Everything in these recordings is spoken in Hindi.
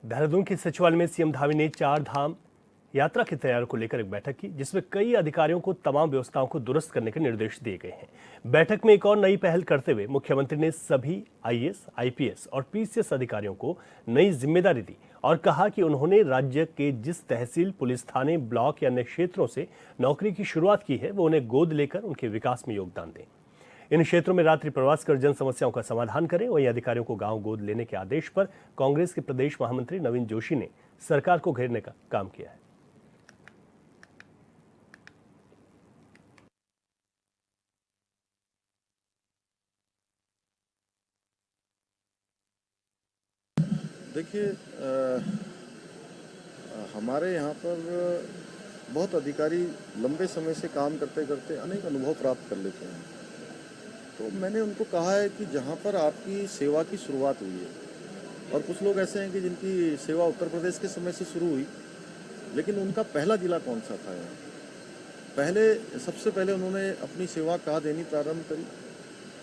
देहरादून के सचिवालय में सीएम धामी ने चार धाम यात्रा की तैयारियों को लेकर एक बैठक की, जिसमें कई अधिकारियों को तमाम व्यवस्थाओं को दुरुस्त करने के निर्देश दिए गए हैं। बैठक में एक और नई पहल करते हुए मुख्यमंत्री ने सभी आईएएस, आईपीएस और पीसीएस अधिकारियों को नई जिम्मेदारी दी और कहा कि उन्होंने राज्य के जिस तहसील, पुलिस थाने, ब्लॉक या अन्य क्षेत्रों से नौकरी की शुरुआत की है, वो उन्हें गोद लेकर उनके विकास में योगदान दें। इन क्षेत्रों में रात्रि प्रवास कर जन समस्याओं का समाधान करें। वहीं अधिकारियों को गांव गोद लेने के आदेश पर कांग्रेस के प्रदेश महामंत्री नवीन जोशी ने सरकार को घेरने का काम किया है। देखिए, हमारे यहाँ पर बहुत अधिकारी लंबे समय से काम करते करते अनेक अनुभव प्राप्त कर लेते हैं। तो मैंने उनको कहा है कि जहाँ पर आपकी सेवा की शुरुआत हुई है, और कुछ लोग ऐसे हैं कि जिनकी सेवा उत्तर प्रदेश के समय से शुरू हुई, लेकिन उनका पहला जिला कौन सा था यहाँ, सबसे पहले उन्होंने अपनी सेवा कहाँ देनी प्रारंभ करी।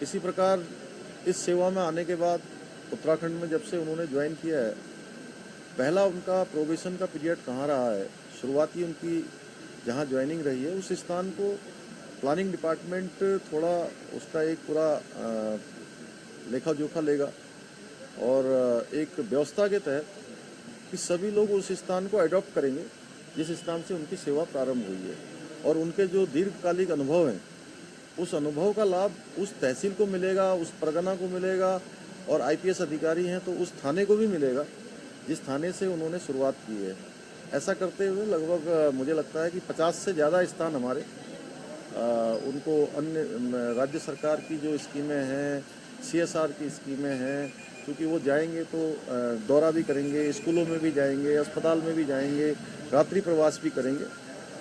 इसी प्रकार इस सेवा में आने के बाद उत्तराखंड में जब से उन्होंने ज्वाइन किया है, पहला उनका प्रोबेशन का पीरियड कहाँ रहा है, शुरुआती उनकी जहाँ ज्वाइनिंग रही है उस स्थान को प्लानिंग डिपार्टमेंट थोड़ा उसका एक पूरा लेखा जोखा लेगा और एक व्यवस्था के तहत कि सभी लोग उस स्थान को अडॉप्ट करेंगे जिस स्थान से उनकी सेवा प्रारंभ हुई है, और उनके जो दीर्घकालिक अनुभव हैं उस अनुभव का लाभ उस तहसील को मिलेगा, उस परगना को मिलेगा, और आईपीएस अधिकारी हैं तो उस थाने को भी मिलेगा जिस थाने से उन्होंने शुरुआत की है। ऐसा करते हुए लगभग मुझे लगता है कि 50 से ज़्यादा स्थान हमारे उनको अन्य राज्य सरकार की जो स्कीमें हैं, सीएसआर की स्कीमें हैं, क्योंकि वो जाएंगे तो दौरा भी करेंगे, स्कूलों में भी जाएंगे, अस्पताल में भी जाएंगे, रात्रि प्रवास भी करेंगे,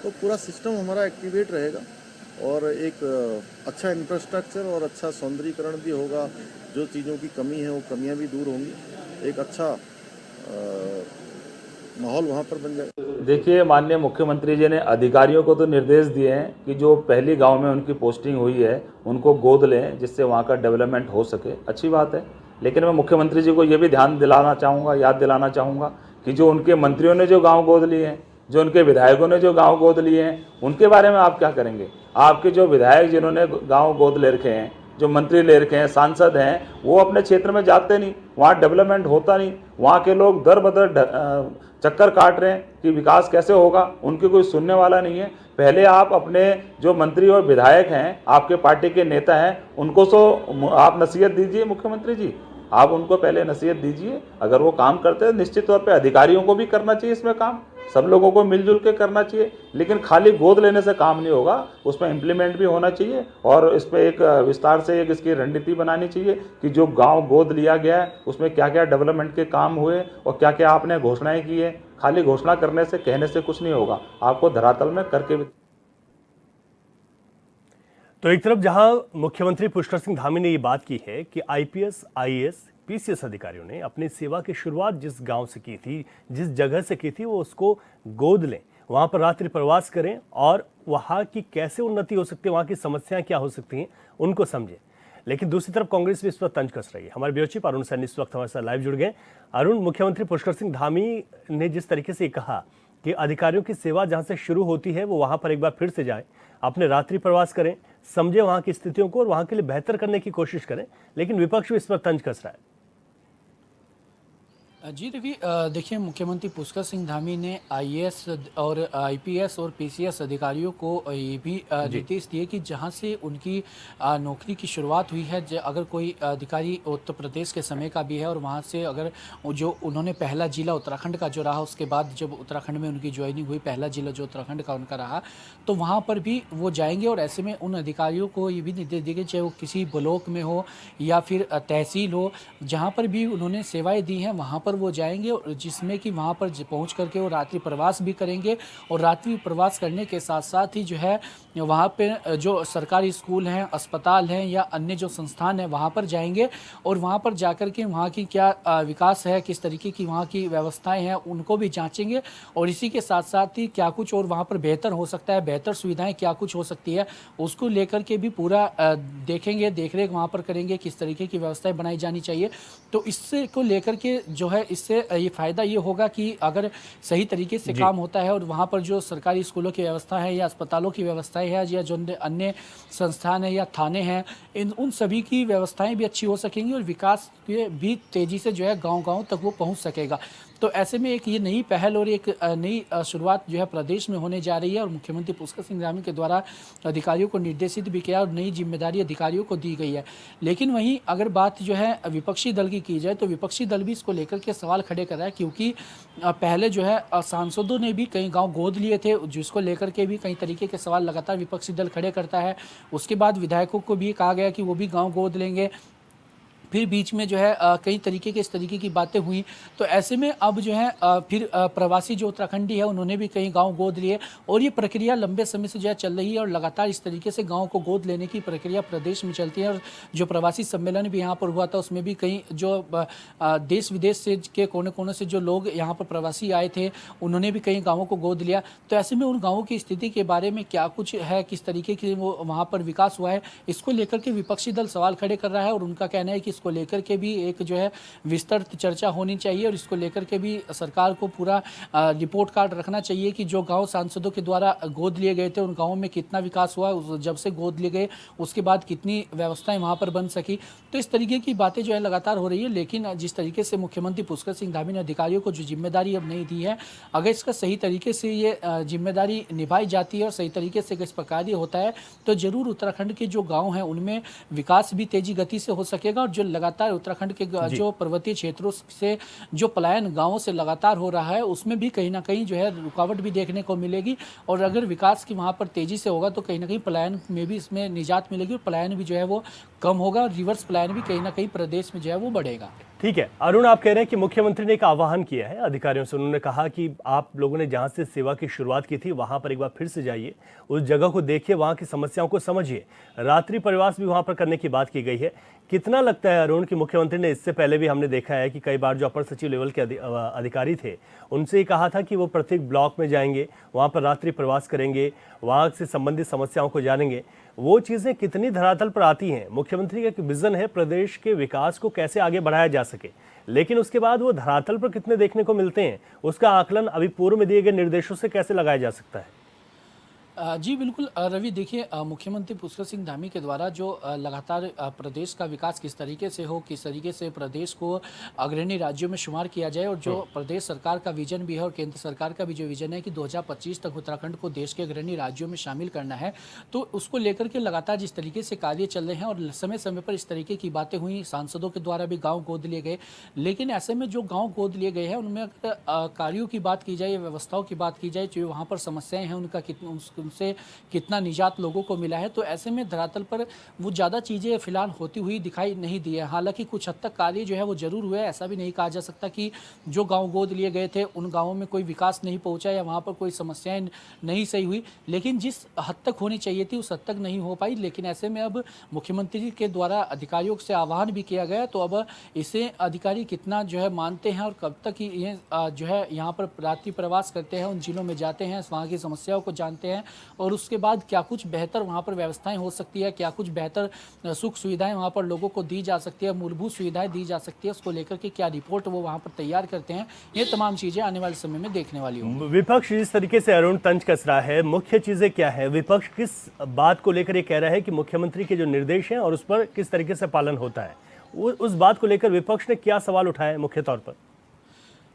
तो पूरा सिस्टम हमारा एक्टिवेट रहेगा और एक अच्छा इंफ्रास्ट्रक्चर और अच्छा सौंदर्यीकरण भी होगा। जो चीज़ों की कमी है वो कमियां भी दूर होंगी, एक अच्छा माहौल वहाँ पर बन जाए। देखिए, माननीय मुख्यमंत्री जी ने अधिकारियों को तो निर्देश दिए हैं कि जो पहली गांव में उनकी पोस्टिंग हुई है उनको गोद लें, जिससे वहाँ का डेवलपमेंट हो सके। अच्छी बात है, लेकिन मैं मुख्यमंत्री जी को ये भी याद दिलाना चाहूँगा कि जो उनके मंत्रियों ने जो गाँव गोद लिए हैं, जो उनके विधायकों ने जो गाँव गोद लिए हैं, उनके बारे में आप क्या करेंगे। आपके जो विधायक जिन्होंने गाँव गोद ले रखे हैं, जो मंत्री ले रखे हैं, सांसद हैं, वो अपने क्षेत्र में जाते नहीं, वहाँ डेवलपमेंट होता नहीं, वहाँ के लोग दर बदर चक्कर काट रहे हैं कि विकास कैसे होगा, उनकी कोई सुनने वाला नहीं है। पहले आप अपने जो मंत्री और विधायक हैं, आपके पार्टी के नेता हैं, उनको तो आप नसीहत दीजिए। मुख्यमंत्री जी, आप उनको पहले नसीहत दीजिए। अगर वो काम करते हैं, निश्चित तौर पे अधिकारियों को भी करना चाहिए इसमें काम, सब लोगों को मिलजुल के करना चाहिए, लेकिन खाली गोद लेने से काम नहीं होगा, उसमें इम्प्लीमेंट भी होना चाहिए और इस पर एक विस्तार से एक इसकी रणनीति बनानी चाहिए कि जो गांव गोद लिया गया है उसमें क्या क्या डेवलपमेंट के काम हुए और क्या क्या आपने घोषणाएं की है। खाली घोषणा करने से, कहने से कुछ नहीं होगा, आपको धरातल में करके भी। तो एक तरफ जहां मुख्यमंत्री पुष्कर सिंह धामी ने ये बात की है कि आईपीएस, आईएएस, पीसीएस अधिकारियों ने अपनी सेवा की शुरुआत जिस गांव से की थी, जिस जगह से की थी, वो उसको गोद लें, वहां पर रात्रि प्रवास करें और वहां की कैसे उन्नति हो सकती है, वहां की समस्याएं क्या हो सकती हैं, उनको समझें। लेकिन दूसरी तरफ कांग्रेस भी इस पर तंज कस रही है। हमारे ब्यूरो चीफ अरुण सैनी इस वक्त हमारे साथ लाइव जुड़ गए। अरुण, मुख्यमंत्री पुष्कर सिंह धामी ने जिस तरीके से कहा कि अधिकारियों की सेवा जहां से शुरू होती है वो वहां पर एक बार फिर से जाएं, अपने रात्रि प्रवास करें, समझे वहां की स्थितियों को और वहां के लिए बेहतर करने की कोशिश करें, लेकिन विपक्ष भी इस पर तंज कस रहा है। जी रवि, देखिए, मुख्यमंत्री पुष्कर सिंह धामी ने आईएएस और आईपीएस और पीसीएस अधिकारियों को ये भी निर्देश दिए कि जहां से उनकी नौकरी की शुरुआत हुई है, अगर कोई अधिकारी उत्तर प्रदेश के समय का भी है और वहां से अगर जो उन्होंने पहला जिला उत्तराखंड का जो रहा, उसके बाद जब उत्तराखंड में उनकी ज्वाइनिंग हुई, पहला जिला जो उत्तराखंड का उनका रहा, तो वहाँ पर भी वो जाएंगे। और ऐसे में उन अधिकारियों को ये भी निर्देश दिए गए, चाहे वो किसी ब्लॉक में हो या फिर तहसील हो, जहाँ पर भी उन्होंने सेवाएँ दी हैं वहाँ पर वो जाएंगे, और जिसमें कि वहाँ पर पहुँच करके वो रात्रि प्रवास भी करेंगे। और रात्रि प्रवास करने के साथ साथ ही जो है वहाँ पे जो सरकारी स्कूल हैं, अस्पताल हैं या अन्य जो संस्थान हैं वहाँ पर जाएंगे, और वहाँ पर जाकर के वहाँ की क्या विकास है, किस तरीके की वहाँ की व्यवस्थाएं हैं, उनको भी जांचेंगे। और इसी के साथ साथ ही क्या कुछ और वहाँ पर बेहतर हो सकता है, बेहतर सुविधाएं क्या कुछ हो सकती है, उसको लेकर के भी पूरा देखेंगे, देखरेख वहाँ पर करेंगे, किस तरीके की व्यवस्थाएं बनाई जानी चाहिए। तो इससे को लेकर के जो है इससे ये फ़ायदा ये होगा कि अगर सही तरीके से काम होता है और वहाँ पर जो सरकारी स्कूलों की व्यवस्था है या अस्पतालों की व्यवस्थाएं है या जो अन्य संस्थान है या थाने हैं, इन उन सभी की व्यवस्थाएं भी अच्छी हो सकेंगी और विकास के भी तेज़ी से जो है गांव-गांव तक वो पहुंच सकेगा। तो ऐसे में एक ये नई पहल और एक नई शुरुआत जो है प्रदेश में होने जा रही है और मुख्यमंत्री पुष्कर सिंह धामी के द्वारा अधिकारियों को निर्देशित भी किया और नई जिम्मेदारी अधिकारियों को दी गई है। लेकिन वहीं अगर बात जो है विपक्षी दल की जाए तो विपक्षी दल भी इसको लेकर के सवाल खड़े कर रहा है, क्योंकि पहले जो है सांसदों ने भी कई गाँव गोद लिए थे, जिसको लेकर के भी कई तरीके के सवाल लगातार विपक्षी दल खड़े करता है। उसके बाद विधायकों को भी कहा गया कि वो भी गाँव गोद लेंगे। फिर बीच में जो है कई तरीके के इस तरीके की बातें हुई। तो ऐसे में अब जो है फिर प्रवासी जो उत्तराखंडी है उन्होंने भी कई गांव गोद लिए और ये प्रक्रिया लंबे समय से जो है चल रही है और लगातार इस तरीके से गांव को गोद लेने की प्रक्रिया प्रदेश में चलती है। और जो प्रवासी सम्मेलन भी यहाँ पर हुआ था उसमें भी कई जो देश विदेश से के कोने कोने से जो लोग यहाँ पर प्रवासी आए थे उन्होंने भी कई गाँवों को गोद लिया। तो ऐसे में उन गाँवों की स्थिति के बारे में क्या कुछ है, किस तरीके की वो वहाँ पर विकास हुआ है, इसको लेकर के विपक्षी दल सवाल खड़े कर रहा है। और उनका कहना है कि इसको लेकर के भी एक जो है विस्तृत चर्चा होनी चाहिए और इसको लेकर के भी सरकार को पूरा रिपोर्ट कार्ड रखना चाहिए कि जो गांव सांसदों के द्वारा गोद लिए गए थे उन गांवों में कितना विकास हुआ, जब से गोद लिए गए उसके बाद कितनी व्यवस्थाएं वहां पर बन सकी। तो इस तरीके की बातें जो है लगातार हो रही है। लेकिन जिस तरीके से मुख्यमंत्री पुष्कर सिंह धामी ने अधिकारियों को जो जिम्मेदारी अब नहीं दी है, अगर इसका सही तरीके से ये जिम्मेदारी निभाई जाती है और सही तरीके से इस प्रकार ये होता है तो जरूर उत्तराखंड के जो गाँव हैं उनमें विकास भी तेजी गति से हो सकेगा। और जो लगातार उत्तराखंड के जो पर्वतीय क्षेत्रों से जो पलायन गांवों से लगातार हो रहा है उसमें भी कहीं ना कहीं जो है रुकावट भी देखने को मिलेगी। और अगर विकास की वहां पर तेजी से होगा तो कहीं ना कहीं पलायन में भी इसमें निजात मिलेगी और पलायन भी जो है वो कम होगा और रिवर्स पलायन भी कहीं ना कहीं प्रदेश में जो है वो बढ़ेगा। ठीक है अरुण, आप कह रहे हैं कि मुख्यमंत्री ने एक आह्वान किया है अधिकारियों से। उन्होंने कहा कि आप लोगों ने जहां से सेवा की शुरुआत की थी वहां पर एक बार फिर से जाइए, उस जगह को देखिए, वहां की समस्याओं को समझिए। रात्रि प्रवास भी वहां पर करने की बात की गई है। कितना लगता है अरुण कि मुख्यमंत्री ने, इससे पहले भी हमने देखा है कि कई बार जो अपर सचिव लेवल के अधिकारी थे उनसे ही कहा था कि वो प्रत्येक ब्लॉक में जाएंगे, वहां पर रात्रि प्रवास करेंगे, वहां से संबंधित समस्याओं को जानेंगे, वो चीजें कितनी धरातल पर आती हैं? मुख्यमंत्री का एक विजन है प्रदेश के विकास को कैसे आगे बढ़ाया जा सके, लेकिन उसके बाद वो धरातल पर कितने देखने को मिलते हैं, उसका आकलन अभी पूर्व में दिए गए निर्देशों से कैसे लगाया जा सकता है? जी बिल्कुल रवि, देखिए मुख्यमंत्री पुष्कर सिंह धामी के द्वारा जो लगातार प्रदेश का विकास किस तरीके से हो, किस तरीके से प्रदेश को अग्रणी राज्यों में शुमार किया जाए और जो प्रदेश सरकार का विजन भी है और केंद्र सरकार का भी जो विजन है कि 2025 तक उत्तराखंड को देश के अग्रणी राज्यों में शामिल करना है, तो उसको लेकर के लगातार जिस तरीके से कार्य चल रहे हैं और समय समय पर इस तरीके की बातें हुई, सांसदों के द्वारा भी गाँव गोद लिए गए। लेकिन ऐसे में जो गाँव गोद लिए गए हैं उनमें अगर कार्यों की बात की जाए, व्यवस्थाओं की बात की जाए, जो वहाँ पर समस्याएं हैं उनका उनसे कितना निजात लोगों को मिला है, तो ऐसे में धरातल पर वो ज़्यादा चीज़ें फिलहाल होती हुई दिखाई नहीं दी है। हालांकि कुछ हद तक कार्य जो है वो जरूर हुआ है। ऐसा भी नहीं कहा जा सकता कि जो गांव गोद लिए गए थे उन गांवों में कोई विकास नहीं पहुंचा या वहां पर कोई समस्याएं नहीं सही हुई, लेकिन जिस हद तक होनी चाहिए थी उस हद तक नहीं हो पाई। लेकिन ऐसे में अब मुख्यमंत्री के द्वारा अधिकारियों से आह्वान भी किया गया, तो अब इसे अधिकारी कितना जो है मानते हैं और कब तक ये जो है यहाँ पर रात्रि प्रवास करते हैं, उन जिलों में जाते हैं, वहाँ की समस्याओं को जानते हैं और उसके बाद क्या कुछ बेहतर वहाँ पर व्यवस्थाएं हो सकती है, क्या कुछ बेहतर सुख सुविधाएं वहाँ पर लोगों को दी जा सकती है, मूलभूत सुविधाएं दी जा सकती है, उसको लेकर के क्या रिपोर्ट वो वहाँ पर तैयार करते हैं, ये तमाम चीज़ें आने वाले समय में देखने वाली होंगी। विपक्ष जिस तरीके से अरुण तंज कस रहा है, मुख्य चीजें क्या है? विपक्ष किस बात को लेकर ये कह रहा है कि मुख्यमंत्री के जो निर्देश हैं और उस पर किस तरीके से पालन होता है, उस बात को लेकर विपक्ष ने क्या सवाल उठाया है मुख्य तौर पर?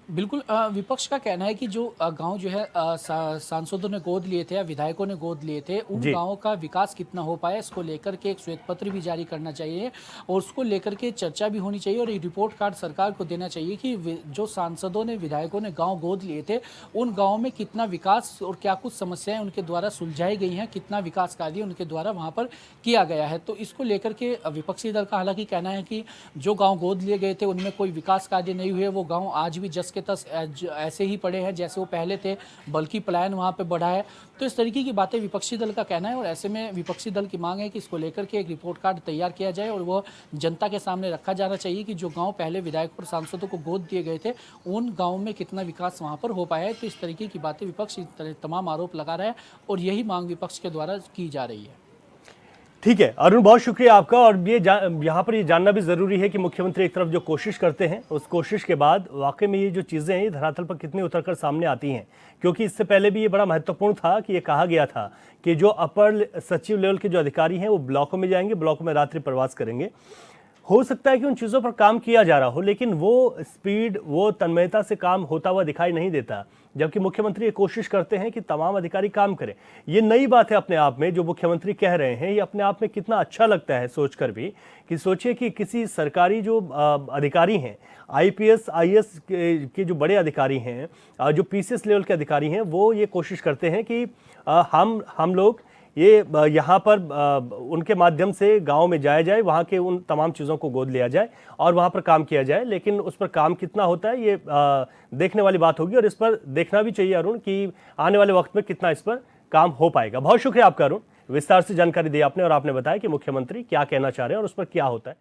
बिल्कुल विपक्ष का कहना है कि जो गांव जो है सांसदों ने गोद लिए थे या विधायकों ने गोद लिए थे, उन गांवों का विकास कितना हो पाया, इसको लेकर के एक श्वेत पत्र भी जारी करना चाहिए और उसको लेकर के चर्चा भी होनी चाहिए और एक रिपोर्ट कार्ड सरकार को देना चाहिए कि जो सांसदों ने विधायकों ने गांव गोद लिए थे उन गाँव में कितना विकास और क्या कुछ समस्याएं उनके द्वारा सुलझाई गई हैं, कितना विकास कार्य उनके द्वारा वहाँ पर किया गया है। तो इसको लेकर के विपक्षी दल का हालांकि कहना है कि जो गाँव गोद लिए गए थे उनमें कोई विकास कार्य नहीं हुए, वो गाँव आज भी जस तस ऐसे ही पड़े हैं जैसे वो पहले थे, बल्कि पलायन वहां पे बढ़ा है। तो इस तरीके की बातें विपक्षी दल का कहना है और ऐसे में विपक्षी दल की मांग है कि इसको लेकर के एक रिपोर्ट कार्ड तैयार किया जाए और वो जनता के सामने रखा जाना चाहिए कि जो गांव पहले विधायकों और सांसदों को गोद दिए गए थे उन गाँव में कितना विकास वहां पर हो पाया है। तो इस तरीके की बातें विपक्ष तमाम आरोप लगा रहा है और यही मांग विपक्ष के द्वारा की जा रही है। ठीक है अरुण, बहुत शुक्रिया आपका। और यहाँ पर ये जानना भी ज़रूरी है कि मुख्यमंत्री एक तरफ जो कोशिश करते हैं, उस कोशिश के बाद वाकई में ये जो चीज़ें हैं ये धरातल पर कितनी उतरकर सामने आती हैं। क्योंकि इससे पहले भी ये बड़ा महत्वपूर्ण था कि ये कहा गया था कि जो अपर सचिव लेवल के जो अधिकारी हैं वो ब्लॉकों में जाएंगे, ब्लॉकों में रात्रि प्रवास करेंगे। हो सकता है कि उन चीज़ों पर काम किया जा रहा हो, लेकिन वो स्पीड, वो तन्मयता से काम होता हुआ दिखाई नहीं देता। जबकि मुख्यमंत्री ये कोशिश करते हैं कि तमाम अधिकारी काम करें। ये नई बात है अपने आप में, जो मुख्यमंत्री कह रहे हैं, ये अपने आप में कितना अच्छा लगता है सोचकर भी, कि सोचिए कि किसी सरकारी जो अधिकारी हैं, आईपीएस आईएएस के जो बड़े अधिकारी हैं, जो पीसीएस लेवल के अधिकारी हैं, वो ये कोशिश करते हैं कि हम लोग ये यहाँ पर उनके माध्यम से गांव में जाया जाए, वहाँ के उन तमाम चीज़ों को गोद लिया जाए और वहाँ पर काम किया जाए। लेकिन उस पर काम कितना होता है ये देखने वाली बात होगी, और इस पर देखना भी चाहिए अरुण कि आने वाले वक्त में कितना इस पर काम हो पाएगा। बहुत शुक्रिया आपका अरुण, विस्तार से जानकारी दी आपने, और आपने बताया कि मुख्यमंत्री क्या कहना चाह रहे हैं और उस पर क्या होता है।